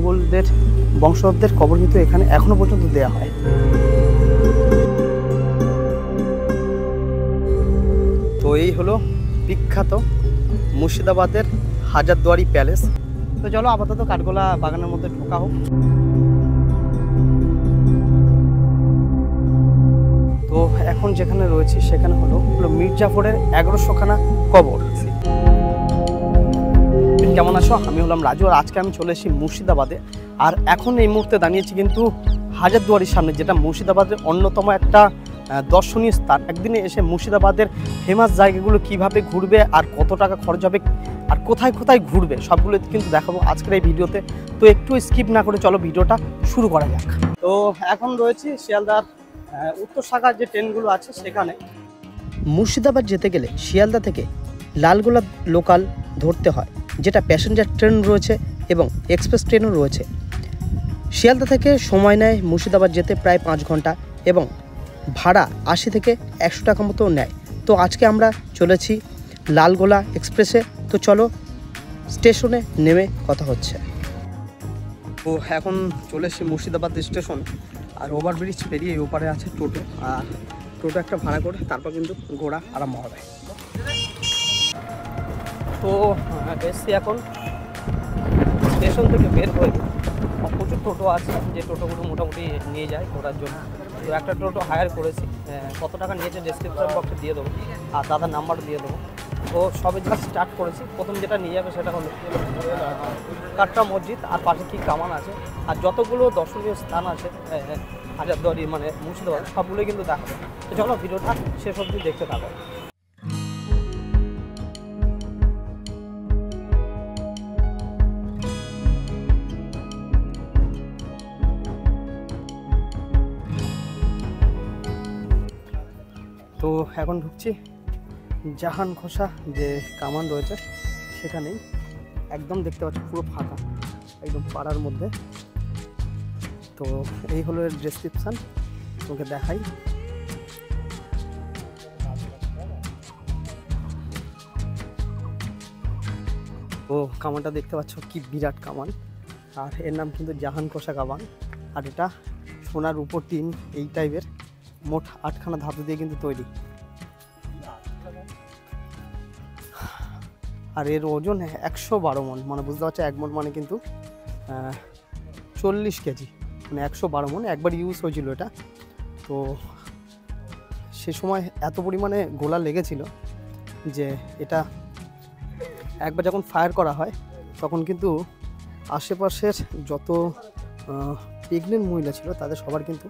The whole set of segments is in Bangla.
মুঘলদের বংশধরদের কবর কিন্তু এখানে এখনো পর্যন্ত দেয়া হয়। তো এই হলো বিখ্যাত মুর্শিদাবাদের হাজারদুয়ারি প্যালেস। তো চলো আপাতত কাঠগোলা বাগানের মধ্যে ঢোকা হোক। তো এখন যেখানে রয়েছি সেখানে হলো মির্জাফরের 1100খানা কবর। কেমন আছো? আমি হলাম রাজু, আর আজকে আমি চলে এসেছি মুর্শিদাবাদে। আর এখন এই মুহূর্তে দাঁড়িয়েছি কিন্তু হাজারদুয়ারির সামনে, যেটা মুর্শিদাবাদের অন্যতম একটা দর্শনীয় স্থান। একদিনে এসে মুর্শিদাবাদের ফেমাস জায়গাগুলো কিভাবে ঘুরবে আর কত টাকা খরচ হবে আর কোথায় কোথায় ঘুরবে সবগুলো কিন্তু দেখাবো আজকের এই ভিডিওতে। তো একটু স্কিপ না করে চলো ভিডিওটা শুরু করা যাক। তো এখন রয়েছি শিয়ালদার উত্তর শাখার যে ট্রেনগুলো আছে সেখানে। মুর্শিদাবাদ যেতে গেলে শিয়ালদা থেকে লালগোলা লোকাল ধরতে হয়, যেটা প্যাসেঞ্জার ট্রেন রয়েছে এবং এক্সপ্রেস ট্রেনও রয়েছে। শিয়ালদা থেকে সময় নেয় মুর্শিদাবাদ যেতে প্রায় 5 ঘন্টা এবং ভাড়া 80 থেকে 100 টাকা মতো নেয়। তো আজকে আমরা চলেছি লালগোলা এক্সপ্রেসে। তো চলো স্টেশনে নেমে কথা হচ্ছে। তো এখন চলে এসেছি মুর্শিদাবাদ স্টেশন, আর ওভারব্রিজ পেরিয়ে ওপারে আছে টোটো, আর টোটো একটা ভাড়া করে তারপর কিন্তু ঘোরা আরম্ভ হবে। তো এসছি এখন স্টেশন থেকে বের হয়ে। প্রচুর টোটো আছে, যে টোটোগুলো মোটামুটি নিয়ে যায় ঘোরার জন্য। তো একটা টোটো হায়ার করেছি, কত টাকা নিয়েছে ডেসক্রিপশন বক্সে দিয়ে দেবো, আর দাদার নাম্বার দিয়ে দেবো। তো সবে যেটা স্টার্ট করেছি, প্রথম যেটা নিয়ে যাবে সেটা হলো কাটরা মসজিদ, আর পাশে কি কামান আছে, আর যতগুলো দর্শনীয় স্থান আছে হাজারদুয়ারি মানে মুর্শিদাবাদ সবগুলোই কিন্তু দেখাবে। তো চলো ভিডিওটা শেষ অবধি দেখতে থাকো। তো এখন ঢুকছি জাহান ঘোষা যে কামান রয়েছে সেখানেই। একদম দেখতে পাচ্ছি পুরো ফাঁকা, একদম পাড়ার মধ্যে। তো এই হলো এর ডেসক্রিপশান, তোমাকে দেখাই। তো কামানটা দেখতে পাচ্ছ কি বিরাট কামান, আর এর নাম কিন্তু জাহান ঘোষা কামান। আর এটা সোনার উপর টিন এই টাইপের, মোট 8খানা ধাতু দিয়ে কিন্তু তৈরি। আর এর ওজন 112 মণ, মানে বুঝতে পারছো 1 মণ মানে কিন্তু 40 কেজি, মানে 112 মণ। একবার ইউজ হয়েছিল এটা। তো সে সময় এত পরিমাণে গোলা লেগেছিল যে এটা একবার যখন ফায়ার করা হয় তখন কিন্তু আশেপাশের যত প্রেগনেন্ট মহিলা ছিল তাদের সবার কিন্তু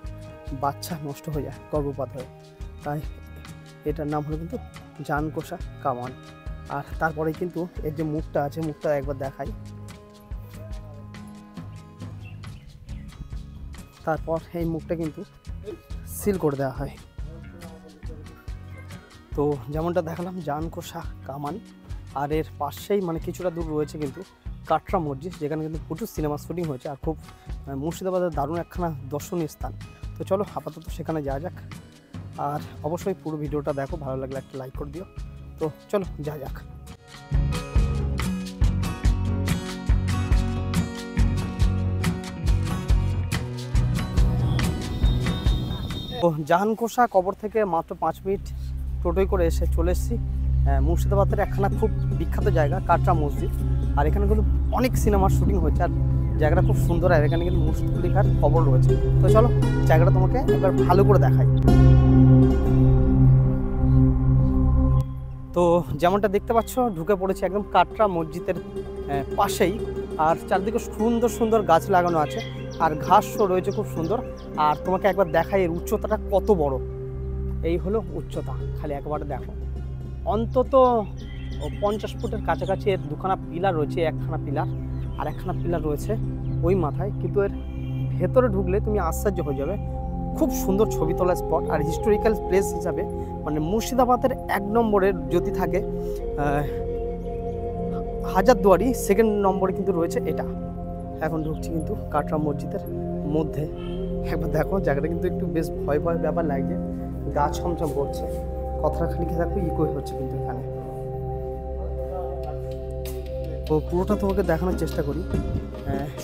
বাচ্চা নষ্ট হয়ে যায়, গর্ভপাত হয়ে। তাই এটার নাম হলো কিন্তু জাহান ঘোষা কামান। আর তারপরে কিন্তু এর যে মুখটা আছে, মুখটা একবার দেখাই। তারপর এই মুখটা কিন্তু সিল করে দেওয়া হয়। তো যেমনটা দেখালাম জাহান ঘোষা কামান। আর এর পাশেই মানে কিছুটা দূর রয়েছে কিন্তু কাটরা মসজিদ, যেখানে কিন্তু প্রচুর সিনেমা শুটিং হয়েছে, আর খুব মুর্শিদাবাদের দারুণ একখানা দর্শনীয় স্থান। তো চলো আপাতত সেখানে যাওয়া যাক। আর অবশ্যই পুরো ভিডিওটা দেখো, ভালো লাগলে একটা লাইক করে দিও। তো চলো যাওয়া যাক। তো জাহান ঘোষা কবর থেকে মাত্র 5 মিনিট টোটোয় করে এসে চলে এসেছি মুর্শিদাবাদের একখানা খুব বিখ্যাত জায়গা কাটরা মসজিদ। আর এখানে কিন্তু অনেক সিনেমার শুটিং হয়েছে, আর জায়গাটা খুব সুন্দর। আর এখানে কিন্তু মুর্শিদাবাদের কবর রয়েছে। তো চলো জায়গাটা তোমাকে একবার ভালো করে দেখাই। তো যেমনটা দেখতে পাচ্ছ ঢুকে পড়েছে একদম কাটরা মসজিদের পাশেই। আর চারদিকে সুন্দর সুন্দর গাছ লাগানো আছে, আর ঘাসও রয়েছে খুব সুন্দর। আর তোমাকে একবার দেখাই এর উচ্চতাটা কত বড়। এই হলো উচ্চতা, খালি একবারে দেখো। অন্তত 50 ফুটের কাছাকাছি এর 2খানা পিলার রয়েছে, 1খানা পিলার আর 1খানা পিলার রয়েছে ওই মাথায়। কিন্তু এর ভেতরে ঢুকলে তুমি আশ্চর্য হয়ে যাবে। খুব সুন্দর ছবি তোলা স্পট, আর হিস্টোরিক্যাল প্লেস হিসাবে মানে মুর্শিদাবাদের 1 নম্বরের যদি থাকে হাজারদুয়ারি, 2nd নম্বরে কিন্তু রয়েছে এটা। এখন ঢুকছি কিন্তু কাটরা মসজিদের মধ্যে। একবার দেখো জায়গাটা কিন্তু একটু বেশ ভয় ভয় ব্যাপার লাগছে, গাছ ছমছম পড়ছে। কথাটা খালি দেখো ইকো হচ্ছে কিন্তু এখানে। তো পুরোটা তোমাকে দেখানোর চেষ্টা করি।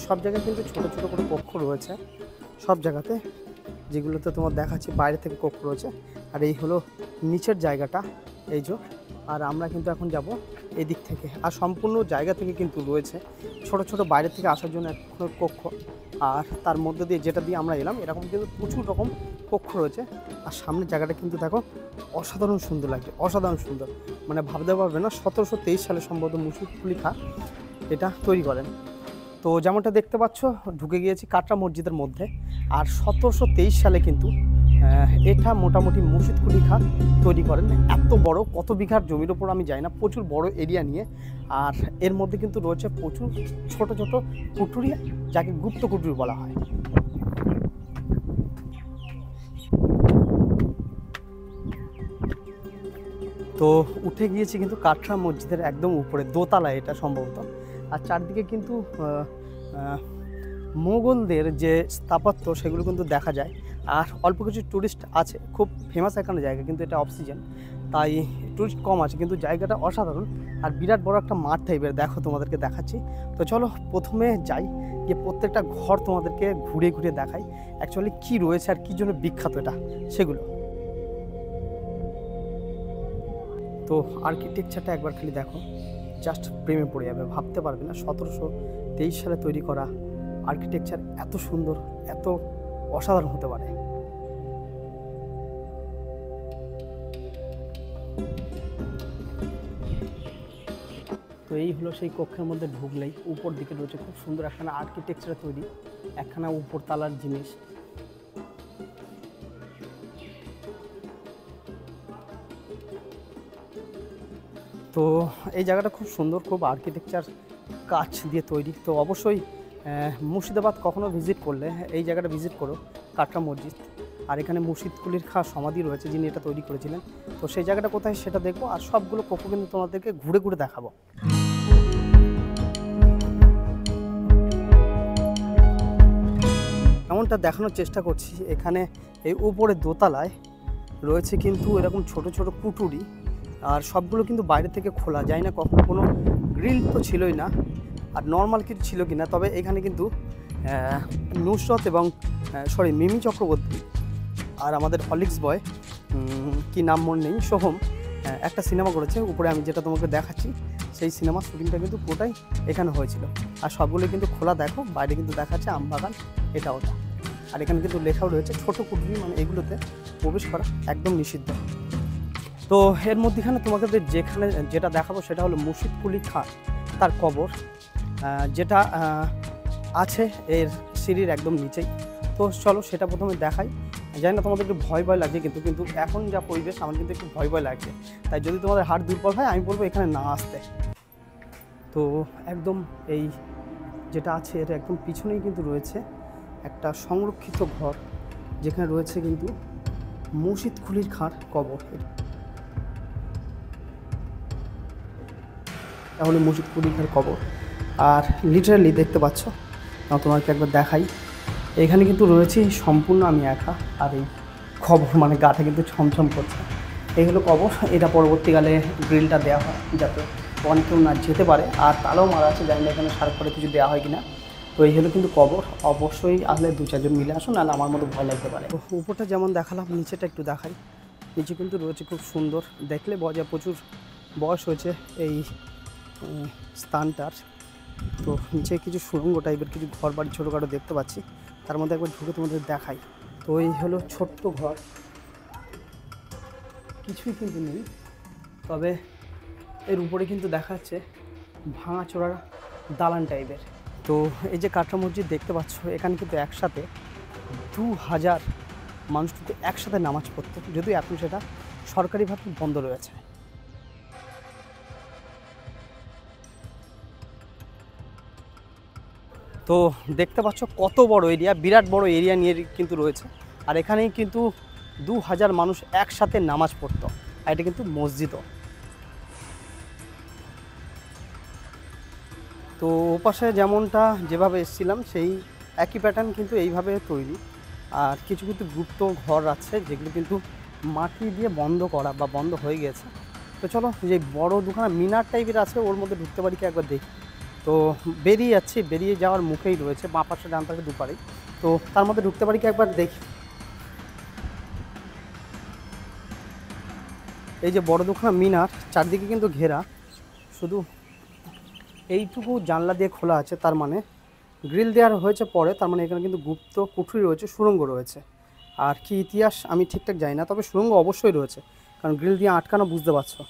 সব জায়গায় কিন্তু ছোট ছোট করে কক্ষ রয়েছে, সব জায়গাতে, যেগুলোতে তোমার দেখাচ্ছি বাইরে থেকে কক্ষ রয়েছে। আর এই হলো নিচের জায়গাটা, এই যে। আর আমরা কিন্তু এখন যাব এই দিক থেকে। আর সম্পূর্ণ জায়গা থেকে কিন্তু রয়েছে ছোট ছোট বাইরে থেকে আসার জন্য এক কক্ষ। আর তার মধ্যে দিয়ে যেটা দিয়ে আমরা এলাম, এরকম কিন্তু প্রচুর রকম কক্ষ রয়েছে। আর সামনের জায়গাটা কিন্তু দেখো অসাধারণ সুন্দর লাগছে, অসাধারণ সুন্দর, মানে ভাবতে পারবে না। 1723 সালে সম্ভবত মুর্শিদ কুলি খাঁ এটা তৈরি করেন। তো যেমনটা দেখতে পাচ্ছ, ঢুকে গিয়েছি কাটরা মসজিদের মধ্যে। আর 1723 সালে কিন্তু এটা মোটামুটি মুর্শিদ কুলি খাঁ তৈরি করেন। এত বড়, কত বিঘার জমির ওপর আমি যাই না, প্রচুর বড় এরিয়া নিয়ে। আর এর মধ্যে কিন্তু রয়েছে প্রচুর ছোট ছোট কুঠুরি, যাকে গুপ্ত কুঠুরি বলা হয়। তো উঠে গিয়েছি কিন্তু কাটরা মসজিদের একদম উপরে, দোতলায় এটা সম্ভবত। আর চারদিকে কিন্তু মোগলদের যে স্থাপত্য সেগুলো কিন্তু দেখা যায়। আর অল্প কিছু টুরিস্ট আছে, খুব ফেমাস এখানে জায়গা, কিন্তু এটা অফ সিজন, তাই টুরিস্ট কম আছে, কিন্তু জায়গাটা অসাধারণ। আর বিরাট বড় একটা মাঠ টাইপের, দেখো তোমাদেরকে দেখাচ্ছি। তো চলো প্রথমে যাই, যে প্রত্যেকটা ঘর তোমাদেরকে ঘুরে ঘুরে দেখাই অ্যাকচুয়ালি কী রয়েছে আর কী জন্য বিখ্যাত এটা, সেগুলো। তো আর্কিটেকচারটা একবার খালি দেখো, জাস্ট প্রেমে পড়ে যাবে, ভাবতে পারবে না 1723 সালে তৈরি করা আর্কিটেকচার এত সুন্দর, এত অসাধারণ হতে পারে। তো এই হলো সেই কক্ষের মধ্যে ঢুকলেই উপর দিকে রয়েছে খুব সুন্দর একখানা আর্কিটেকচার তৈরি, একখানা উপর তালার জিনিস। তো এই জায়গাটা খুব সুন্দর, খুব আর্কিটেকচার কাজ দিয়ে তৈরি। তো অবশ্যই মুর্শিদাবাদ কখনো ভিজিট করলে এই জায়গাটা ভিজিট করো, কাটরা মসজিদ। আর এখানে মুর্শিদ কুলির খাঁ সমাধি রয়েছে, যিনি এটা তৈরি করেছিলেন। তো সেই জায়গাটা কোথায় সেটা দেখবো, আর সবগুলো কক্ষ কিন্তু তোমাদেরকে ঘুরে ঘুরে দেখাবো। এমনটা দেখানোর চেষ্টা করছি। এখানে এই উপরে দোতলায় রয়েছে কিন্তু এরকম ছোট ছোট কুটুরি, আর সবগুলো কিন্তু বাইরে থেকে খোলা যায় না, কখনো কোনো গ্রিল তো ছিলই না, আর নর্মাল কিছু ছিল কি না। তবে এখানে কিন্তু নুসরত এবং মিমি চক্রবর্তী আর আমাদের হলিক্স বয়, কি নাম মনে নেই, সোহম, একটা সিনেমা করেছে উপরে, আমি যেটা তোমাকে দেখাচ্ছি সেই সিনেমার শুটিংটা কিন্তু পুরোটাই এখানে হয়েছিল। আর সবগুলো কিন্তু খোলা, দেখো বাইরে কিন্তু দেখাচ্ছে আমবাগান, এটা ওটা। আর এখানে কিন্তু লেখাও রয়েছে ছোট কুটুরি, মানে এগুলোতে প্রবেশ করা একদম নিষিদ্ধ। তো এর মধ্যেখানে তোমাকে যেখানে যেটা দেখাবো সেটা হলো মুর্শিদ কুলি খাঁ তার কবর, যেটা আছে এর সিঁড়ির একদম নিচেই। তো চলো সেটা প্রথমে দেখাই। জানি না তোমাদের একটু ভয় ভয় লাগছে, কিন্তু এখন যা পরিবেশ আমার কিন্তু একটু ভয় ভয় লাগছে। তাই যদি তোমাদের হাড় দুর্বল হয় আমি বলবো এখানে না আসতে। তো একদম এই যেটা আছে এর একদম পিছনেই কিন্তু রয়েছে একটা সংরক্ষিত ঘর, যেখানে রয়েছে কিন্তু মুর্শিদ কুলি খাঁর কবর। তাহলে মুর্শিদ কুলি খাঁর কবর। আর লিটারালি দেখতে পাচ্ছ, তোমাকে একবার দেখাই, এখানে কিন্তু রয়েছে সম্পূর্ণ আমি একা। আর এই খবর মানে গাটা কিন্তু ছমছম করছে। এই হলো কবর, এটা পরবর্তীকালে গ্রিলটা দেওয়া হয় যাতে অনেকেও না যেতে পারে। আর তালাও মারা আছে, জানি না এখানে সার করে কিছু দেওয়া হয় কিনা। তো এই হলো কিন্তু কবর। অবশ্যই আসলে 2-4 জন মিলে আসুন, নাহলে আমার মতো ভয় লাগতে পারে। উপরটা যেমন দেখালাম, নিচেটা একটু দেখাই। নিচে কিন্তু রয়েছে খুব সুন্দর, দেখলে বোঝা যায় প্রচুর বয়স হয়েছে এই স্থানটার। তো নিচে কিছু সুড়ঙ্গ টাইপের কিছু ঘর বাড়ি ছোটোখাটো দেখতে পাচ্ছি, তার মধ্যে একবার ঢুকে তোমাদের দেখাই। তো এই হলো ছোট্ট ঘর, কিছুই কিন্তু নেই, তবে এর উপরে কিন্তু দেখা যাচ্ছে ভাঙাচোরা দালান টাইপের। তো এই যে কাটরা মসজিদ দেখতে পাচ্ছ, এখানে কিন্তু একসাথে 2000 মানুষ কিন্তু একসাথে নামাজ পড়তো, যদিও এখন সেটা সরকারিভাবে বন্ধ রয়েছে। তো দেখতে পাচ্ছ কত বড় এরিয়া, বিরাট বড় এরিয়া নিয়ে কিন্তু রয়েছে। আর এখানেই কিন্তু 2000 মানুষ একসাথে নামাজ পড়তো, আর এটা কিন্তু মসজিদও। তো ওপাশে যেমনটা যেভাবে এসেছিলাম সেই একই প্যাটার্ন কিন্তু এইভাবে তৈরি। আর কিছু কিন্তু গুপ্ত ঘর আছে যেগুলো কিন্তু মাটি দিয়ে বন্ধ করা বা বন্ধ হয়ে গেছে। তো চলো, যে বড় দুখানা মিনার টাইপের আছে ওর মধ্যে ঢুকতে পারি কি একবার দেখি। তো বেরিয়ে যাচ্ছি, বেরিয়ে যাওয়ার মুখেই রয়েছে, বাঁ পাশে ডান পাশে দুপারেই। তো তার মধ্যে ঢুকতে পারি কি একবার দেখি। এই যে বড় দুখানা মিনার, চারদিকে কিন্তু ঘেরা, শুধু এইটুকু জানলা দিয়ে খোলা আছে, তার মানে গ্রিল দেওয়ার হয়েছে পরে, তার মানে এখানে কিন্তু গুপ্ত কুঠুরি রয়েছে, সুড়ঙ্গ রয়েছে। আর কি ইতিহাস আমি ঠিকঠাক জানি না, তবে সুড়ঙ্গ অবশ্যই রয়েছে, কারণ গ্রিল দিয়ে আটকানো, বুঝতে পারছো।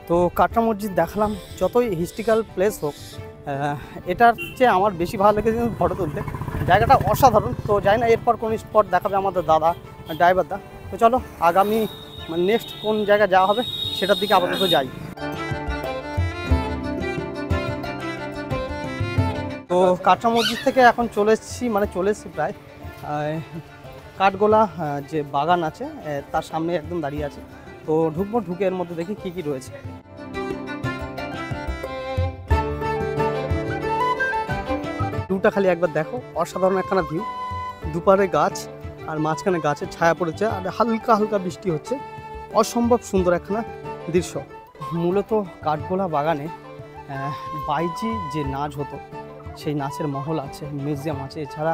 তো কাটরা মসজিদ দেখালাম, যতই হিস্ট্রিক্যাল প্লেস হোক, এটার চেয়ে আমার বেশি ভালো লেগেছে ফটো তুলতে, জায়গাটা অসাধারণ। তো যাই না, এরপর কোন স্পট দেখাবে আমাদের দাদা ড্রাইভারদা। তো চলো আগামী নেক্সট কোন জায়গায় যাওয়া হবে সেটার দিকে আপাতত যাই। তো কাটরা মসজিদ থেকে এখন চলে এসেছি প্রায় কাঠগোলা যে বাগান আছে তার সামনে একদম দাঁড়িয়ে আছে। তো ঢুকবো, ঢুকে এর মধ্যে দেখি কি রয়েছে। ভিউটা খালি একবার দেখো, অসাধারণ একখানা ভিউ। দুপারে গাছ আর মাঝখানে গাছের ছায়া পড়েছে, আর হালকা হালকা বৃষ্টি হচ্ছে, অসম্ভব সুন্দর একখানা দৃশ্য। মূলত কাঠগোলা বাগানে বাইজি যে নাচ হতো, সেই নাচের মহল আছে, মিউজিয়াম আছে, এছাড়া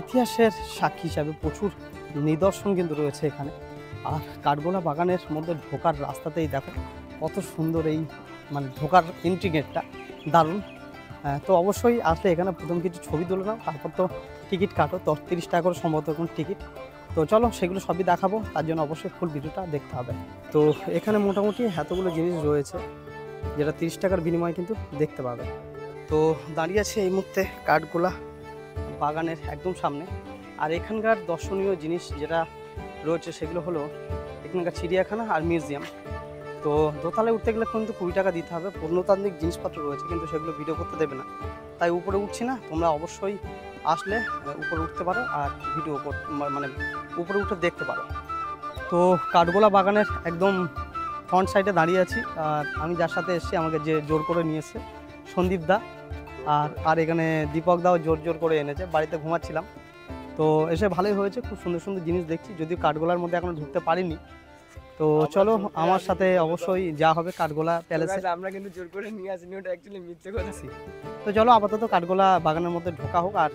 ইতিহাসের সাক্ষী হিসাবে প্রচুর নিদর্শন কিন্তু রয়েছে এখানে। আর কাঠগোলা বাগানের মধ্যে ঢোকার রাস্তাতেই দেখো কত সুন্দর এই ঢোকার এন্ট্রি গেটটা, দারুণ। তো অবশ্যই আসলে এখানে প্রথম কিছু ছবি তুলে নাও, তারপর তো টিকিট কাটো, 30 টাকা করে সম্ভবত কোনো টিকিট। তো চলো সেগুলো সবই দেখাবো, তার জন্য অবশ্যই ফুল ভিডিওটা দেখতে হবে। তো এখানে মোটামুটি এতগুলো জিনিস রয়েছে যেটা 30 টাকার বিনিময়ে কিন্তু দেখতে পাবে। তো দাঁড়িয়ে আছে এই মুহূর্তে কাঠগোলা বাগানের একদম সামনে। আর এখানকার দর্শনীয় জিনিস যেটা রয়েছে সেগুলো হলো এখানকার চিড়িয়াখানা আর মিউজিয়াম। তো দোতলায় উঠতে গেলে কিন্তু 20 টাকা দিতে হবে, প্রত্নতান্ত্রিক জিনিসপত্র রয়েছে কিন্তু সেগুলো ভিডিও করতে দেবে না, তাই উপরে উঠছি না। তোমরা অবশ্যই আসলে উপরে উঠতে পারো আর ভিডিও উপরে উঠে দেখতে পারো। তো কাঠগোলা বাগানের একদম ফ্রন্ট সাইডে দাঁড়িয়ে আছি, আর আমি যার সাথে এসেছি আমাকে যে জোর করে নিয়ে এসছে সন্দীপ দা, আর এখানে দীপক দাও জোর করে এনেছে। বাড়িতে ঘুমাচ্ছিলাম, তো এসে ভালোই হয়েছে, খুব সুন্দর সুন্দর জিনিস দেখছি, যদিও কাঠগোলার মধ্যে এখনো ঢুকতে পারিনি। তো চলো আমার সাথে অবশ্যই যা হবে কাঠগোলা প্যালেসে। আমরা কিন্তু জোর করে নিয়ে আসিনি, ওটা অ্যাকচুয়ালি মিথ্যে কথা। তো চলো আপাতত কাঠগোলা বাগানের মধ্যে ঢোকা হোক, আর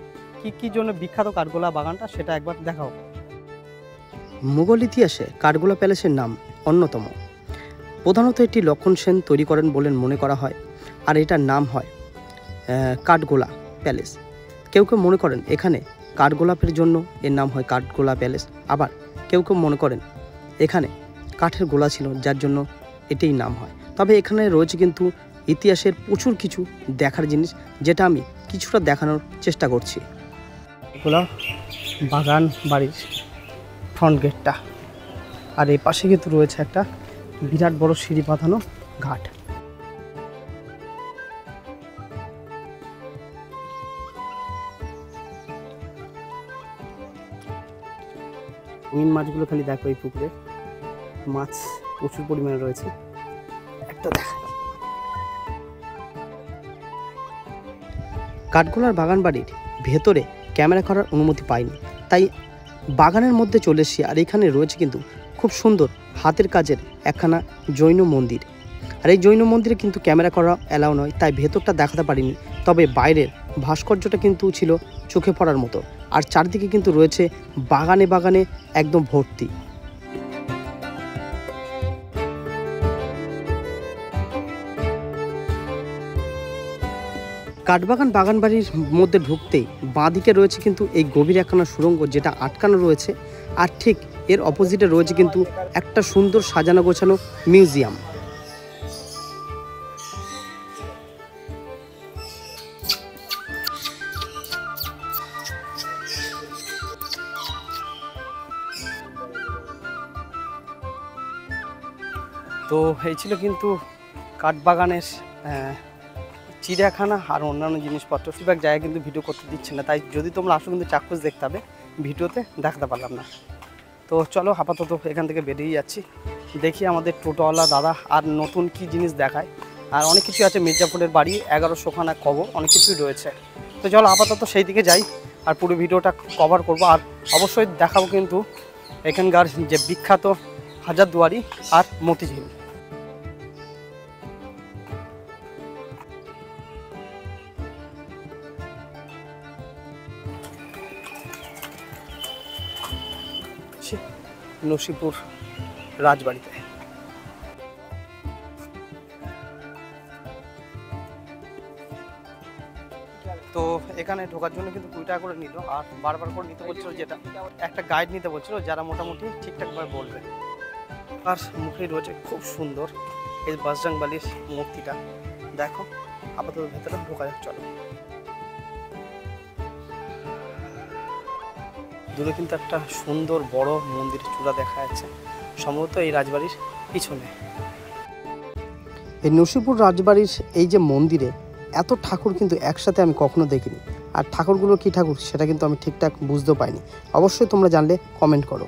কি জন্য বিখ্যাত কাঠগোলা বাগানটা সেটা একবার দেখা হোক। মুঘল ইতিহাসে কাঠগোলা প্যালেসের নাম অন্যতম। প্রধানত এটি লক্ষণ সেন তৈরি করেন বলে মনে করা হয়, আর এটার নাম হয় কাঠগোলা প্যালেস। কেউ কেউ মনে করেন এখানে কাঠগোলাপের জন্য এর নাম হয় কাঠগোলা প্যালেস, আবার কেউ মনে করেন এখানে কাঠের গোলা ছিল যার জন্য এটাই নাম হয়। তবে এখানে রয়েছে কিন্তু ইতিহাসের প্রচুর কিছু দেখার জিনিস, যেটা আমি কিছুটা দেখানোর চেষ্টা করছি। গোলা বাগান বাড়ির ফ্রন্ট গেটটা, আর এই পাশে কিন্তু রয়েছে একটা বিরাট বড় সিঁড়ি বাঁধানো ঘাট। রঙিন মাছগুলো খালি দেখো, এই পুকুরে মাছ প্রচুর পরিমাণে রয়েছে। একটা দেখা, কাঠগোলার বাগান বাড়ির ভেতরে ক্যামেরা করার অনুমতি পাইনি, তাই বাগানের মধ্যে চলে এসেছি। আর এখানে রয়েছে কিন্তু খুব সুন্দর হাতের কাজের একখানা জৈন মন্দির, আর এই জৈন মন্দিরে কিন্তু ক্যামেরা করা অ্যালাউ নয়, তাই ভেতরটা দেখাতে পারিনি। তবে বাইরের ভাস্কর্যটা কিন্তু ছিল চোখে পড়ার মতো, আর চারদিকে কিন্তু রয়েছে বাগানে বাগানে একদম ভর্তি। কাঠবাগান বাগান বাড়ির মধ্যে ঢুকতেই বাঁদিকে রয়েছে কিন্তু এই গভীর একখানা সুড়ঙ্গ, যেটা আটকানো রয়েছে, আর ঠিক এর অপোজিটে রয়েছে কিন্তু একটা সুন্দর সাজানো গোছানো মিউজিয়াম। তো এই ছিল কিন্তু কাঠবাগানের চিড়িয়াখানা আর অন্যান্য জিনিসপত্র। ফিডব্যাক জায়গায় কিন্তু ভিডিও করতে দিচ্ছে না, তাই যদি তোমরা আসো কিন্তু চাক্ষুষ দেখতে হবে, ভিডিওতে দেখাতে পারলাম না। তো চলো আপাতত এখান থেকে বেরিয়ে যাচ্ছি, দেখি আমাদের টোটোওয়ালা দাদা আর নতুন কি জিনিস দেখায়। আর অনেক কিছু আছে, মির্জাপুরের বাড়ি, 1100খানা কবর, অনেক কিছুই রয়েছে। তো চলো আপাতত সেই দিকে যাই। আর পুরো ভিডিওটা কভার করব। আর অবশ্যই দেখাবো কিন্তু এখানকার যে বিখ্যাত হাজারদুয়ারি আর মতিঝিল। নসিপুর রাজবাড়িতে তো এখানে ঢোকার জন্য কিন্তু 2 টাকা করে নিল, আর বারবার করে নিতে বলছিল, যেটা একটা গাইড নিতে বলছিল যারা মোটামুটি ঠিকঠাকভাবে বলবে। আর মুখেই রয়েছে খুব সুন্দর এই বজরংবলীর মূর্তিটা, দেখো। আপাতত ভেতরে ঢোকা যাক, চলো। দূরে কিন্তু একটা সুন্দর বড় মন্দিরের চূড়া দেখা যাচ্ছে, সম্ভবত এই রাজবাড়ির পিছনে। এই নসিপুর রাজবাড়ির এই যে মন্দিরে এত ঠাকুর কিন্তু একসাথে আমি কখনো দেখিনি। আর ঠাকুরগুলো কি ঠাকুর সেটা কিন্তু আমি ঠিকঠাক বুঝতেও পাইনি। অবশ্যই তোমরা জানলে কমেন্ট করো।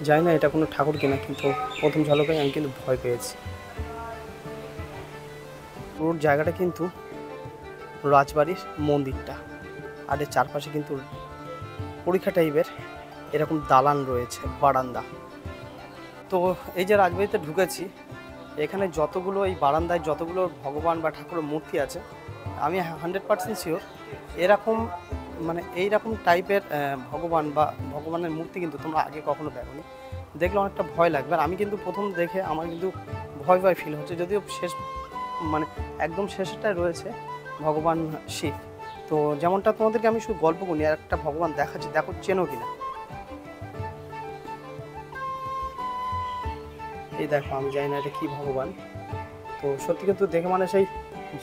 জানি না এটা কোনো ঠাকুর কিনা, কিন্তু প্রথম ঝলকে আমি কিন্তু ভয় পেয়েছি। পুরো জায়গাটা কিন্তু রাজবাড়ির মন্দিরটা, আর এর চারপাশে কিন্তু পরীক্ষা টাইপের এরকম দালান রয়েছে, বারান্দা। তো এই যে রাজবাড়িতে ঢুকেছি, এখানে যতগুলো এই বারান্দায় যতগুলো ভগবান বা ঠাকুরের মূর্তি আছে, আমি 100% শিওর এরকম মানে এইরকম টাইপের ভগবান বা ভগবানের মূর্তি কিন্তু তোমরা আগে কখনো দেখোনি। দেখলে অনেকটা ভয় লাগবে। আর আমি কিন্তু প্রথম দেখে আমার কিন্তু ভয় ভয় ফিল হচ্ছে, যদিও শেষ মানে একদম শেষটায় রয়েছে ভগবান শিব। তো যেমনটা তোমাদেরকে আমি শুধু গল্প করি, আর একটা ভগবান দেখাচ্ছি, দেখো চেনো কিনা। এই দেখো, আমি জানি না এটা কি ভগবান। তো সত্যি কিন্তু দেখে মানে সেই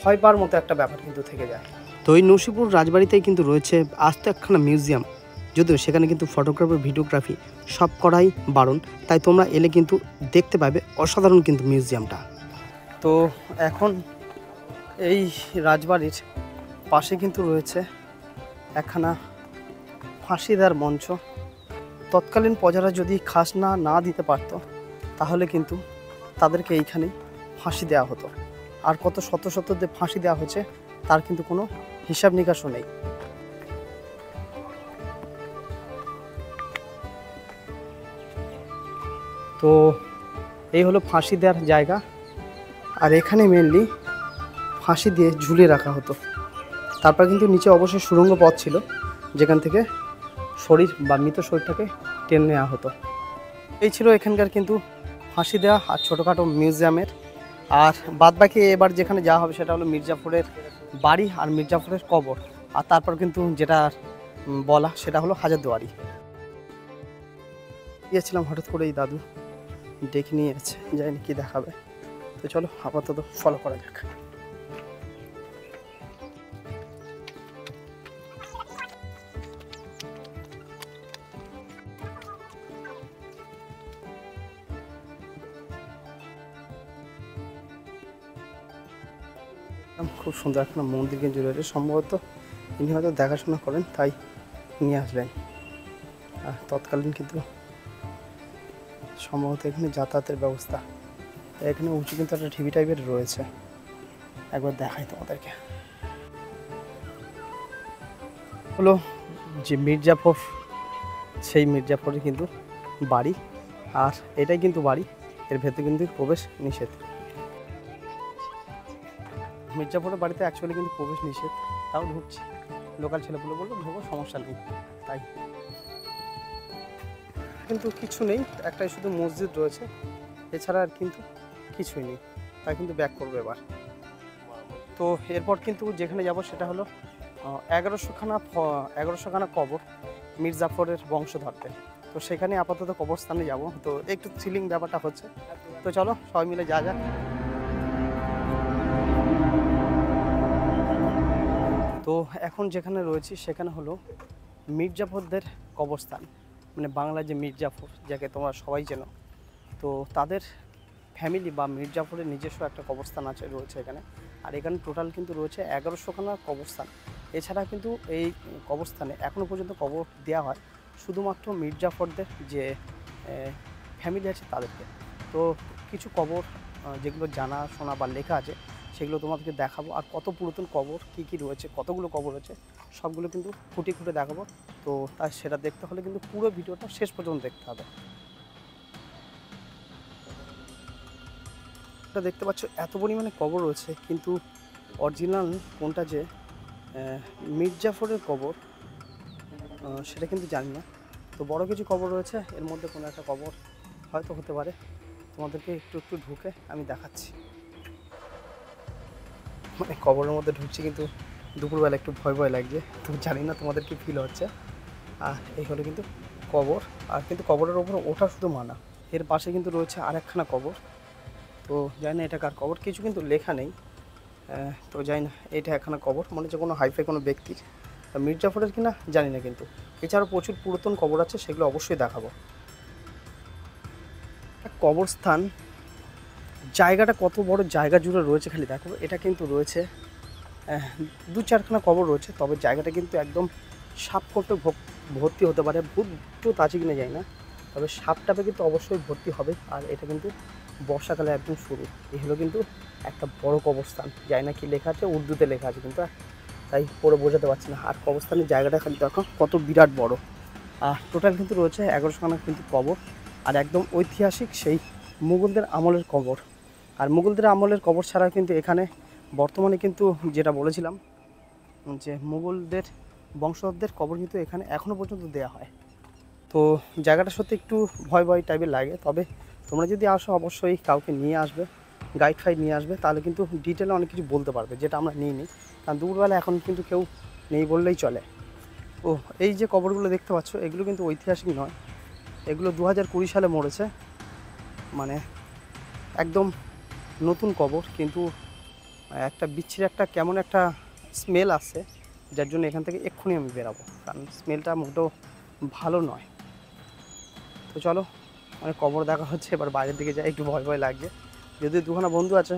ভয় পাওয়ার মতো একটা ব্যাপার কিন্তু থেকে যায়। তো এই নসিপুর রাজবাড়িতেই কিন্তু রয়েছে আস্ত একখানা মিউজিয়াম, যদিও সেখানে কিন্তু ফটোগ্রাফি ভিডিওগ্রাফি সব করাই বারণ। তাই তোমরা এলে কিন্তু দেখতে পাবে অসাধারণ কিন্তু মিউজিয়ামটা। তো এখন এই রাজবাড়ির পাশে কিন্তু রয়েছে একখানা ফাঁসি দেওয়ার মঞ্চ। তৎকালীন প্রজারা যদি খাজনা না দিতে পারত, তাহলে কিন্তু তাদেরকে এইখানে ফাঁসি দেওয়া হতো। আর কত শত শত যে ফাঁসি দেওয়া হয়েছে তার কিন্তু কোনো হিসাব নিকাশও নেই। তো এই হলো ফাঁসি দেওয়ার জায়গা, আর এখানে মেনলি ফাঁসি দিয়ে ঝুলিয়ে রাখা হতো। তারপর কিন্তু নিচে অবশ্যই সুড়ঙ্গ পথ ছিল, যেখান থেকে শরীর বা মৃত শরীরটাকে টেনে নেওয়া হতো। এই ছিল এখানকার কিন্তু ফাঁসি দেওয়া আর ছোটোখাটো মিউজিয়ামের। আর বাদবাকি এবার যেখানে যাওয়া হবে সেটা হলো মির্জাফরের বাড়ি আর মির্জাফরের কবর। আর তারপর কিন্তু যেটা বলা সেটা হলো হাজারদুয়ারি। গিয়েছিলাম হঠাৎ করে, এই দাদু ডেকে নিয়ে যাচ্ছে, জানি কি দেখাবে। তো চলো আপাতত ফলো করা যাক। খুব সুন্দর একটা মন্দির কিন্তু রয়েছে, সম্ভবত ইনি হয়তো দেখাশোনা করেন তাই নিয়ে আসলেন। আর তৎকালীন কিন্তু সম্ভবত এখানে যাতায়াতের ব্যবস্থা, এখানে উঁচু কিন্তু একটা টিভি টাইপের রয়েছে, একবার দেখাই তোমাদেরকে। হলো যে মির্জাফর, সেই মির্জাফরের কিন্তু বাড়ি, আর এটাই কিন্তু বাড়ি, এর ভেতরে কিন্তু প্রবেশ নিষেধ। মির্জাফরের বাড়িতে অ্যাকচুয়ালি কিন্তু প্রবেশ নিষেধ, তাও ঢুকছি। লোকাল ছেলেপুলে বললো ঢুকো, সমস্যা নেই। তাই কিন্তু কিছু নেই, একটাই শুধু মসজিদ রয়েছে, এছাড়া আর কিন্তু কিছুই নেই। তাই কিন্তু ব্যাক করবো এবার। তো এরপর কিন্তু যেখানে যাব সেটা হলো 1100খানা কবর মির্জাফরের বংশধরদের। তো সেখানে আপাতত কবরস্থানে যাব। তো একটু থ্রিলিং ব্যাপারটা হচ্ছে। তো চলো সবাই মিলে যা যাক। তো এখন যেখানে রয়েছি সেখানে হলো মির্জাফরদের কবরস্থান, মানে বাংলায় যে মির্জাফর যাকে তোমরা সবাই চেনো, তো তাদের ফ্যামিলি বা মির্জাফরের নিজস্ব একটা কবরস্থান রয়েছে এখানে। আর এখানে টোটাল কিন্তু রয়েছে 1100খানা কবরস্থান। এছাড়া কিন্তু এই কবরস্থানে এখনও পর্যন্ত কবর দেওয়া হয় শুধুমাত্র মির্জাফরদের যে ফ্যামিলি আছে তাদেরকে। তো কিছু কবর যেগুলো জানা শোনা বা লেখা আছে সেগুলো তোমাদেরকে দেখাবো। আর কত পুরাতন কবর, কী কী রয়েছে, কতগুলো কবর রয়েছে, সবগুলো কিন্তু খুঁটে খুঁটে দেখাবো। তো তাই সেটা দেখতে হলে কিন্তু পুরো ভিডিওটা শেষ পর্যন্ত দেখতে হবে। এটা দেখতে পাচ্ছ এত পরিমাণে কবর রয়েছে, কিন্তু অরিজিনাল কোনটা যে মির্জাফরের কবর সেটা কিন্তু জানি না। তো বড় কিছু কবর রয়েছে, এর মধ্যে কোনো একটা কবর হয়তো হতে পারে। তোমাদেরকে একটু একটু ঢুকে আমি দেখাচ্ছি। মানে কবরের মধ্যে ঢুকছি, কিন্তু দুপুরবেলা একটু ভয় ভয় লাগছে। তো জানি না তোমাদের কি ফিল হচ্ছে। আর এই হলো কিন্তু কবর, আর কিন্তু কবরের ওপর ওঠা শুধু মানা। এর পাশে কিন্তু রয়েছে আরেকখানা কবর। তো জানি না এটা কার কবর, কিছু কিন্তু লেখা নেই। তো জানি না এটা একখানা কবর, মনে হচ্ছে কোনো হাইফাই কোনো ব্যক্তির। মির্জাফরের কিনা জানি না, কিন্তু এছাড়াও প্রচুর পুরাতন কবর আছে, সেগুলো অবশ্যই দেখাবো। কবরস্থান জায়গাটা কত বড় জায়গা জুড়ে রয়েছে খালি দেখো। এটা কিন্তু রয়েছে 2-4খানা কবর রয়েছে, তবে জায়গাটা কিন্তু একদম সাপ করতে ভর্তি হতে পারে। ভূত টুত আছে কিনা জানি না, তবে সাপটাপে কিন্তু অবশ্যই ভর্তি হবে। আর এটা কিন্তু বর্ষাকালে একদম শুরু। এই হলো কিন্তু একটা বড় কবরস্থান, জানি না কি লেখা আছে, উর্দুতে লেখা আছে, কিন্তু তাই পরে বোঝাতে পারছি না। আর কবরস্থানের জায়গাটা খালি দেখো কত বিরাট বড়। আর টোটাল কিন্তু রয়েছে 1100খানা কিন্তু কবর, আর একদম ঐতিহাসিক সেই মুঘলদের আমলের কবর। আর মুঘলদের আমলের কবর ছাড়া কিন্তু এখানে বর্তমানে কিন্তু যেটা বলেছিলাম যে মুঘলদের বংশধরদের কবর কিন্তু এখানে এখনও পর্যন্ত দেওয়া হয়। তো জায়গাটা সত্যি একটু ভয় ভয় টাইপের লাগে, তবে তোমরা যদি আসো অবশ্যই কাউকে নিয়ে আসবে, গাইড ফাইড নিয়ে আসবে, তাহলে কিন্তু ডিটেলে অনেক কিছু বলতে পারবে, যেটা আমরা নিই। কারণ দুপুরবেলা এখন কিন্তু কেউ নেই বললেই চলে। ও এই যে কবরগুলো দেখতে পাচ্ছ, এগুলো কিন্তু ঐতিহাসিক নয়, এগুলো 2020 সালে মরেছে। মানে একদম নতুন কবর, কিন্তু একটা বিচ্ছিরি একটা কেমন একটা স্মেল আসছে, যার জন্য এখান থেকে এক্ষুনি আমি বেরাবো, কারণ স্মেলটা মোটেও ভালো নয়। তো চলো, মানে কবর দেখা হচ্ছে, এবার বাইরের দিকে যাই, একটু ভয় ভয় লাগছে। যদিও 2খানা বন্ধু আছে,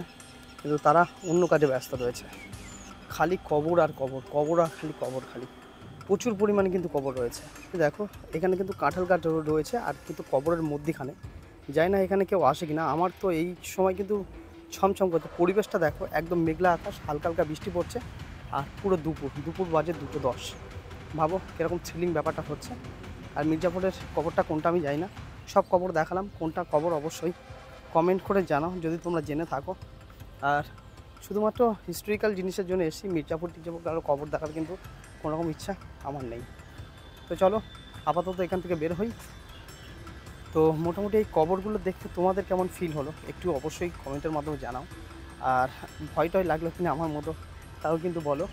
কিন্তু তারা অন্য কাজে ব্যস্ত রয়েছে। খালি কবর আর কবর, কবর আর খালি কবর, খালি প্রচুর পরিমাণে কিন্তু কবর রয়েছে। দেখো এখানে কিন্তু কাঁঠাল গাছ রয়েছে, আর কিন্তু কবরের মধ্যিখানে যাই না এখানে কেউ আসে কিনা। আমার তো এই সময় কিন্তু ছমছম করছে, পরিবেশটা দেখো একদম মেঘলা আকাশ, হালকা হালকা বৃষ্টি পড়ছে, আর পুরো দুপুর বাজে 2:10। ভাবো কীরকম থ্রিলিং ব্যাপারটা হচ্ছে। আর মির্জাফরের কবরটা কোনটা আমি জানি না, সব কবর দেখালাম, কোনটা কবর অবশ্যই কমেন্ট করে জানাও যদি তোমরা জেনে থাকো। আর শুধুমাত্র হিস্টোরিক্যাল জিনিসের জন্য এসেছি, মির্জাফর কারো কবর দেখার কিন্তু কোনোরকম ইচ্ছা আমার নেই। তো চলো আপাতত এখান থেকে বের হই। তো মোটামুটি এই কবরগুলো দেখতে তোমাদের কেমন ফিল হলো একটু অবশ্যই কমেন্টের মাধ্যমে জানাও। আর ভয় টয় লাগলো কিনা আমার মতো, তাও কিন্তু বলো।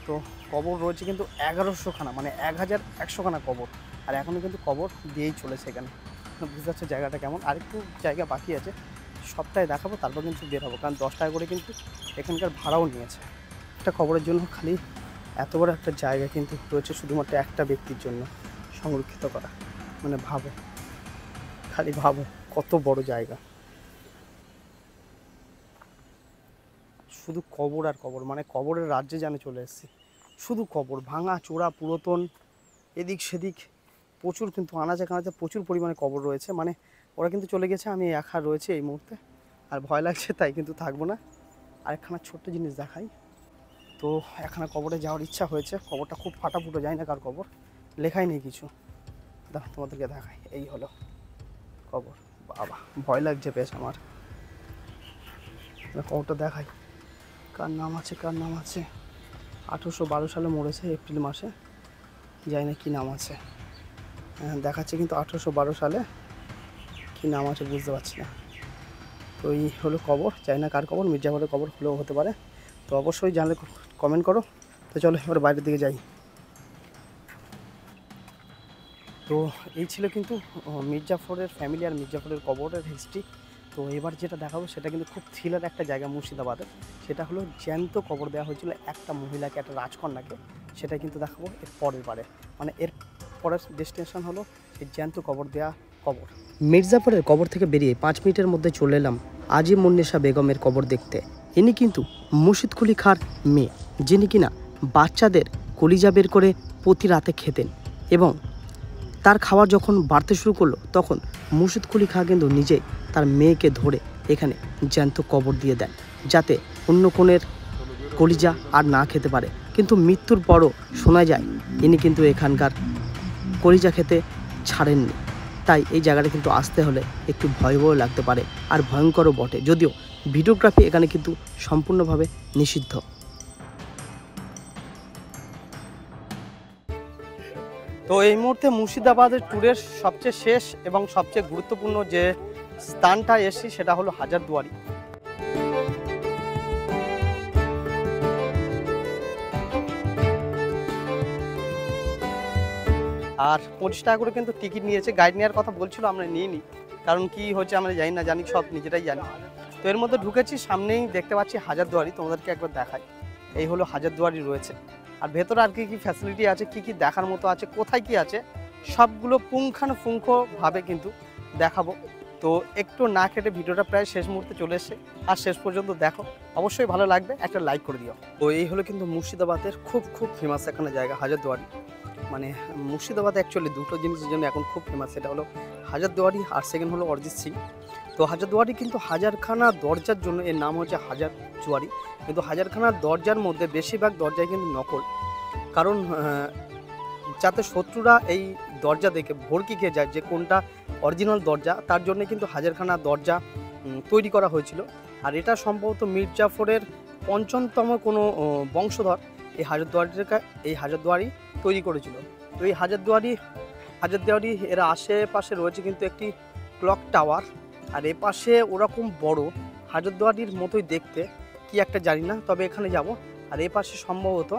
তো কবর রয়েছে কিন্তু 1100খানা, মানে 1100খানা কবর, আর এখনও কিন্তু কবর দিয়েই চলেছে এখানে। বুঝতে পারছো জায়গাটা কেমন। আরেকটু জায়গা বাকি আছে, সপ্তাহে দেখাবো, তারপর কিন্তু বের হবো, কারণ 10 টাকা করে কিন্তু এখানকার ভাড়াও নিয়েছে। একটা কবরের জন্য খালি এত বড় একটা জায়গা কিন্তু রয়েছে শুধুমাত্র একটা ব্যক্তির জন্য সংরক্ষিত করা। মানে ভাবো, খালি ভাবো কত বড় জায়গা, শুধু কবর আর কবর। মানে কবরের রাজ্যে যেন চলে এসেছি, শুধু কবর, ভাঙা চোরা পুরাতন, এদিক সেদিক প্রচুর কিন্তু আনাচে কানাচে প্রচুর পরিমাণে কবর রয়েছে। মানে ওরা কিন্তু চলে গেছে, আমি একা রয়েছে এই মুহূর্তে, আর ভয় লাগছে, তাই কিন্তু থাকবো না। আরেকখানা ছোট্ট জিনিস দেখাই। তো একখানা কবরে যাওয়ার ইচ্ছা হয়েছে, কবরটা খুব ফাটাফুটো, যায় না কার কবর, লেখাই নেই কিছু। তোমাদেরকে দেখাই, এই হলো কবর। বাবা ভয় লাগছে বেশ আমার, কবরটা দেখাই, কার নাম আছে, কার নাম আছে। 1812 সালে মরেছে এপ্রিল মাসে, জানি না কী নাম আছে। দেখাচ্ছে কিন্তু 1812 সালে, কী নাম আছে বুঝতে পারছি না। তো এই হলো কবর, জানি না কার কবর, মির্জাফরের কবর হলেও হতে পারে। তো অবশ্যই জানলে কমেন্ট করো। তো চলো এবার বাইরের দিকে যাই। তো এই ছিল কিন্তু মির্জাফরের ফ্যামিলি আর মির্জাফরের কবরের হিস্ট্রি। তো এবার যেটা দেখাবো সেটা কিন্তু খুব থ্রিলার একটা জায়গা মুর্শিদাবাদে, সেটা হলো জ্যান্ত কবর দেওয়া হয়েছিল একটা মহিলাকে, একটা রাজকন্যাকে। সেটা কিন্তু দেখাবো এর পরের বারে, মানে এর পরের ডেস্টিনেশন হলো এই জ্যান্ত কবর দেওয়া কবর। মির্জাফরের কবর থেকে বেরিয়ে 5 মিনিটের মধ্যে চলে এলাম আজিমুন্নেসা বেগমের কবর দেখতে। ইনি কিন্তু মুর্শিদ কুলি খাঁর মেয়ে, যিনি কিনা বাচ্চাদের কলিজা বের করে প্রতি রাতে খেতেন, এবং তার খাবার যখন বাড়তে শুরু করলো তখন মুর্শিদ কুলি খাঁ কিন্তু নিজেই তার মেয়েকে ধরে এখানে জ্যান্ত কবর দিয়ে দেন, যাতে অন্য কোণের কলিজা আর না খেতে পারে। কিন্তু মৃত্যুর পরও শোনা যায় ইনি কিন্তু এখানকার কলিজা খেতে ছাড়েননি। তাই এই জায়গাটা কিন্তু আসতে হলে একটু ভয়াবহ লাগতে পারে, আর ভয়ঙ্করও বটে, যদিও ভিডিওগ্রাফি এখানে কিন্তু সম্পূর্ণভাবে নিষিদ্ধ। তো এই মুহূর্তে মুর্শিদাবাদের ট্যুরের সবচেয়ে শেষ এবং সবচেয়ে গুরুত্বপূর্ণ যে স্থানটা এসেছি সেটা হলো হাজারদুয়ারি। আর 25 টাকা করে কিন্তু টিকিট নিয়েছে। গাইড নেওয়ার কথা বলছিল, আমরা নিয়ে নিই, কারণ কি হচ্ছে আমরা জানি না, জানি সব নিজেরাই জানি। তো এর মধ্যে ঢুকেছি, সামনেই দেখতে পাচ্ছি হাজারদুয়ারি, তোমাদেরকে একবার দেখাই। এই হলো হাজারদুয়ারি রয়েছে, আর ভেতরে আর কি কি ফ্যাসিলিটি আছে, কি কি দেখার মতো আছে, কোথায় কি আছে, সবগুলো পুঙ্খানুপুঙ্খভাবে কিন্তু দেখাবো। তো একটু না কেটে ভিডিওটা প্রায় শেষ মুহূর্তে চলে এসে, আর শেষ পর্যন্ত দেখো, অবশ্যই ভালো লাগবে, একটা লাইক করে দিও। তো এই হলো কিন্তু মুর্শিদাবাদের খুব ফেমাস এখানে জায়গা হাজারদুয়ারি। মানে মুর্শিদাবাদ অ্যাকচুয়ালি দুটো জিনিসের জন্য এখন খুব ফেমাস, সেটা হলো হাজারদুয়ারি আর সেকেন্ড হলো অরিজিৎ সিং। তো হাজারদুয়ারি কিন্তু হাজারখানা দরজার জন্য এর নাম হচ্ছে হাজারদুয়ারি, কিন্তু হাজারখানা দরজার মধ্যে বেশিরভাগ দরজায় কিন্তু নকল, কারণ যাতে শত্রুরা এই দরজা দেখে ভড়কি খেয়ে যায় যে কোনটা অরিজিনাল দরজা, তার জন্য কিন্তু হাজারখানা দরজা তৈরি করা হয়েছিল। আর এটা সম্ভবত মীর জাফরের ৫ম কোনো বংশধর এই হাজারদুয়ারি তৈরি করেছিল। তো এই হাজারদুয়ারি এর আশেপাশে রয়েছে কিন্তু একটি ক্লক টাওয়ার, আর এ পাশে ওরকম বড় হাজারদুয়ারির মতোই দেখতে কি একটা জানি না, তবে এখানে যাব। আর এ পাশে সম্ভবত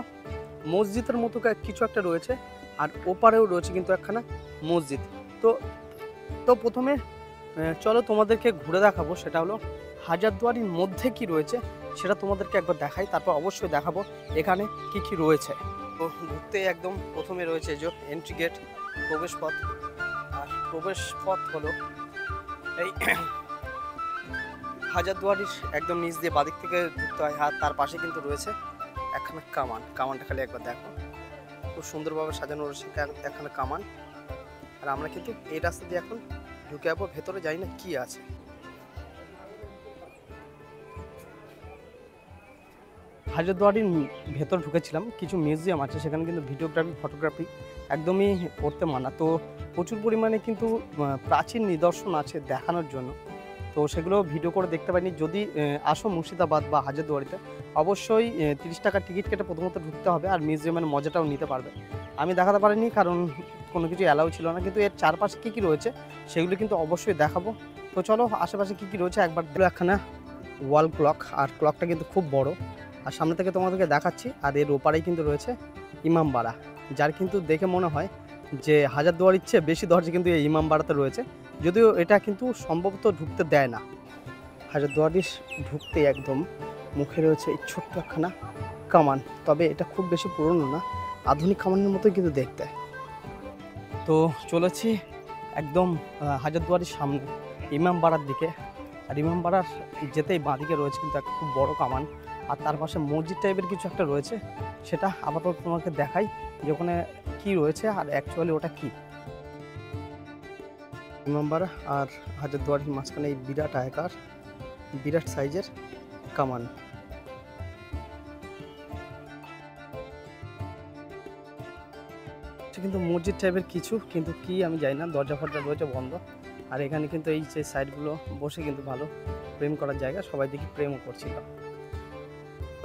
মসজিদের মতো কিছু একটা রয়েছে, আর ওপারেও রয়েছে কিন্তু একখানা মসজিদ। তো প্রথমে চলো তোমাদেরকে ঘুরে দেখাবো, সেটা হলো হাজারদুয়ারির মধ্যে কি রয়েছে সেটা তোমাদেরকে একবার দেখাই, তারপর অবশ্যই দেখাবো এখানে কি কি রয়েছে। তো ঘুরতে একদম প্রথমে রয়েছে যে এন্ট্রি গেট, প্রবেশ পথ। আর প্রবেশ পথ হলো এই হাজারদুয়ারির একদম নিচ দিয়ে বাদিক থেকে ঢুকতে হয়, আর তার পাশে কিন্তু রয়েছে একখানা কামানটা খালি একবার দেখো, খুব সুন্দরভাবে সাজানো রয়েছে একখানা কামান। আর আমরা কিন্তু এই রাস্তা দিয়ে এখন ঢুকে যাবো ভেতরে, জানি না কি আছে। হাজারদুয়ারির ভেতর ঢুকেছিলাম, কিছু মিউজিয়াম আছে, সেখানে কিন্তু ভিডিওগ্রাফি ফটোগ্রাফি একদমই করতে মানা। তো প্রচুর পরিমাণে কিন্তু প্রাচীন নিদর্শন আছে দেখানোর জন্য, তো সেগুলো ভিডিও করে দেখতে পাইনি। যদি আসো মুর্শিদাবাদ বা হাজারদুয়ারিতে, অবশ্যই 30 টাকা টিকিট কেটে প্রথমত ঢুকতে হবে, আর মিউজিয়ামের মজাটাও নিতে পারবে। আমি দেখাতে পারিনি কারণ কোনো কিছু অ্যালাউ ছিল না, কিন্তু এর চারপাশে কী কী রয়েছে সেগুলো কিন্তু অবশ্যই দেখাবো। তো চলো আশেপাশে কী কী রয়েছে একবার একখানা ওয়াল ক্লক, আর ক্লকটা কিন্তু খুব বড়, আর সামনে থেকে তোমাদেরকে দেখাচ্ছি। আর এর ওপারেই কিন্তু রয়েছে ইমামবাড়া, যার কিন্তু দেখে মনে হয় যে হাজারদুয়ারির চেয়ে বেশি দরজা কিন্তু এই ইমামবাড়াতে রয়েছে, যদিও এটা কিন্তু সম্ভবত ঢুকতে দেয় না। হাজারদুয়ারির ঢুকতে একদম মুখে রয়েছে এই ছোট্ট একখানা কামান, তবে এটা খুব বেশি পুরনো না, আধুনিক কামানের মতোই কিন্তু দেখতে। তো চলেছি একদম হাজারদুয়ারির সামনে ইমামবাড়ার দিকে, আর ইমামবাড়ার যেতেই বাঁদিকে রয়েছে কিন্তু একটা খুব বড় কামান, আর তার পাশে মসজিদ টাইপের কিছু একটা রয়েছে, সেটা আপাতত তোমাকে দেখাই যে ওখানে কী রয়েছে আর অ্যাকচুয়ালি ওটা কী। ইমামবাড়া আর হাজারদুয়ারির মাঝখানে এই বিরাট সাইজের কামান। কিন্তু মসজিদ টাইপের কিছু, কিন্তু কি আমি জানি না, দরজা ফরজা রয়েছে বন্ধ। আর এখানে কিন্তু এই যে সাইডগুলো বসে কিন্তু ভালো প্রেম করার জায়গা, সবাই দেখি প্রেমও করছিল।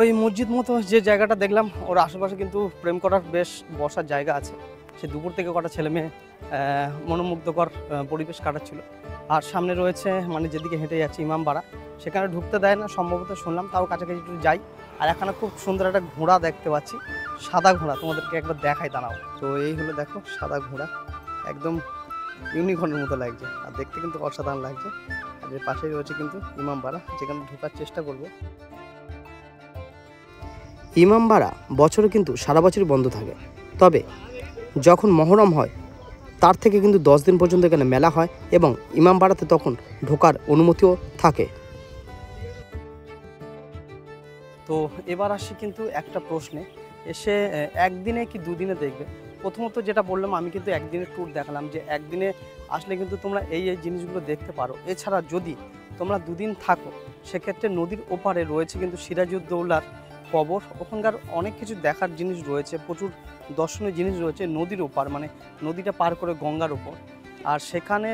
ওই মসজিদ মতো যে জায়গাটা দেখলাম, ওর আশেপাশে কিন্তু প্রেম করার বেশ বসার জায়গা আছে। সে দুপুর থেকে কটা ছেলে মেয়ে মনোমুগ্ধকর পরিবেশ কাটাচ্ছিল। আর সামনে রয়েছে মানে যেদিকে হেঁটে যাচ্ছে ইমামবাড়া, সেখানে ঢুকতে দেয় না সম্ভবত শুনলাম, তাও কাছাকাছি একটু যাই। আর এখানে খুব সুন্দর একটা ঘোড়া দেখতে পাচ্ছি, সাদা ঘোড়া, তোমাদেরকে একবার দেখাই দাঁড়াও। তো এই হলো দেখো সাদা ঘোড়া, একদম ইউনিকর্নের মতো লাগছে, আর দেখতে কিন্তু অসাধারণ লাগছে। আর এর পাশেই রয়েছে কিন্তু ইমামবাড়া, যেখানে ঢোকার চেষ্টা করব। ইমামবাড়া বছরে কিন্তু সারা বছরই বন্ধ থাকে, তবে যখন মহরম হয় তার থেকে কিন্তু 10 দিন পর্যন্ত এখানে মেলা হয়, এবং ইমামবাড়াতে তখন ঢোকার অনুমতিও থাকে। তো এবার আসি কিন্তু একটা প্রশ্নে, এসে একদিনে কি দুদিনে দেখবে? প্রথমত যেটা বললাম, আমি কিন্তু একদিনের ট্যুর দেখালাম, যে একদিনে আসলে কিন্তু তোমরা এই জিনিসগুলো দেখতে পারো। এছাড়া যদি তোমরা দুদিন থাকো, সেক্ষেত্রে নদীর ওপারে রয়েছে কিন্তু সিরাজউদ্দৌলার কবর। ওখানকার অনেক কিছু দেখার জিনিস রয়েছে, প্রচুর দর্শনীয় জিনিস রয়েছে নদীর ওপার, মানে নদীটা পার করে গঙ্গার ওপর। আর সেখানে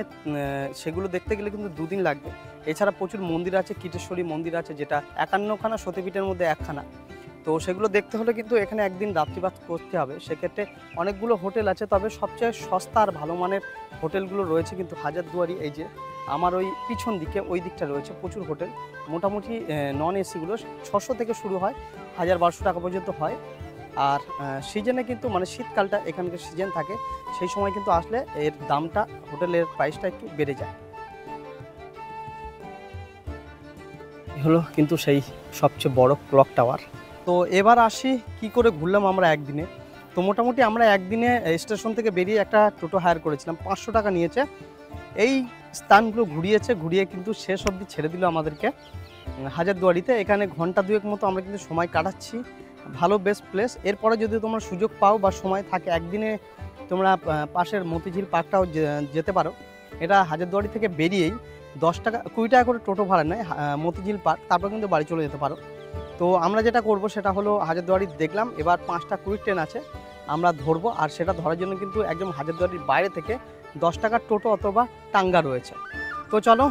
সেগুলো দেখতে গেলে কিন্তু দুদিন লাগবে। এছাড়া প্রচুর মন্দির আছে, কীটেশ্বরী মন্দির আছে, যেটা 51খানা সতীপীঠের মধ্যে একখানা। তো সেগুলো দেখতে হলে কিন্তু এখানে একদিন রাত্রিবাস করতে হবে। সেক্ষেত্রে অনেকগুলো হোটেল আছে, তবে সবচেয়ে সস্তা আর ভালো মানের হোটেলগুলো রয়েছে কিন্তু হাজারদুয়ারি। এই যে আমার ওই পিছন দিকে ওই দিকটা রয়েছে প্রচুর হোটেল, মোটামুটি নন এসিগুলো 600 থেকে শুরু হয়, 1000-1200 টাকা পর্যন্ত হয়। আর সিজনে কিন্তু মানে শীতকালটা এখানকার সিজন থাকে, সেই সময় কিন্তু আসলে এর দামটা, হোটেলের প্রাইসটা একটু বেড়ে যায়। হলো কিন্তু সেই সবচেয়ে বড় ক্লক টাওয়ার। তো এবার আসি কি করে ঘুরলাম আমরা একদিনে। তো মোটামুটি আমরা একদিনে স্টেশন থেকে বেরিয়ে একটা টোটো হায়ার করেছিলাম, 500 টাকা নিয়েছে। এই স্থানগুলো ঘুরিয়ে কিন্তু শেষ অবধি ছেড়ে দিল আমাদেরকে হাজারদুয়ারিতে। এখানে ঘন্টা দুয়েক মতো আমরা কিন্তু সময় কাটাচ্ছি, ভালো বেস্ট প্লেস। এরপরে যদি তোমরা সুযোগ পাও বা সময় থাকে, একদিনে তোমরা পাশের মতিঝিল পার্কটাও যেতে পারো। এটা হাজারদুয়ারি থেকে বেরিয়েই 20 টাকা করে টোটো ভাড়া নেয় মতিঝিল পার্ক, তারপর কিন্তু বাড়ি চলে যেতে পারো। তো আমরা যেটা করব সেটা হলো, হাজারদুয়ারি দেখলাম, এবার 5টা কুইক ট্রেন আছে আমরা ধরবো। আর সেটা ধরার জন্য কিন্তু একদম হাজারদুয়ারির বাইরে থেকে 10 টাকার টোটো অথবা টাঙ্গা রয়েছে। তো চলো,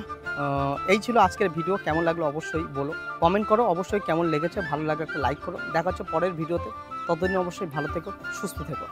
এই ছিল আজকের ভিডিও। কেমন লাগলো অবশ্যই বলো, কমেন্ট করো অবশ্যই কেমন লেগেছে। ভালো লাগলে একটা লাইক করো। দেখা হচ্ছে পরের ভিডিওতে, ততদিন অবশ্যই ভালো থেকো, সুস্থ থেকো।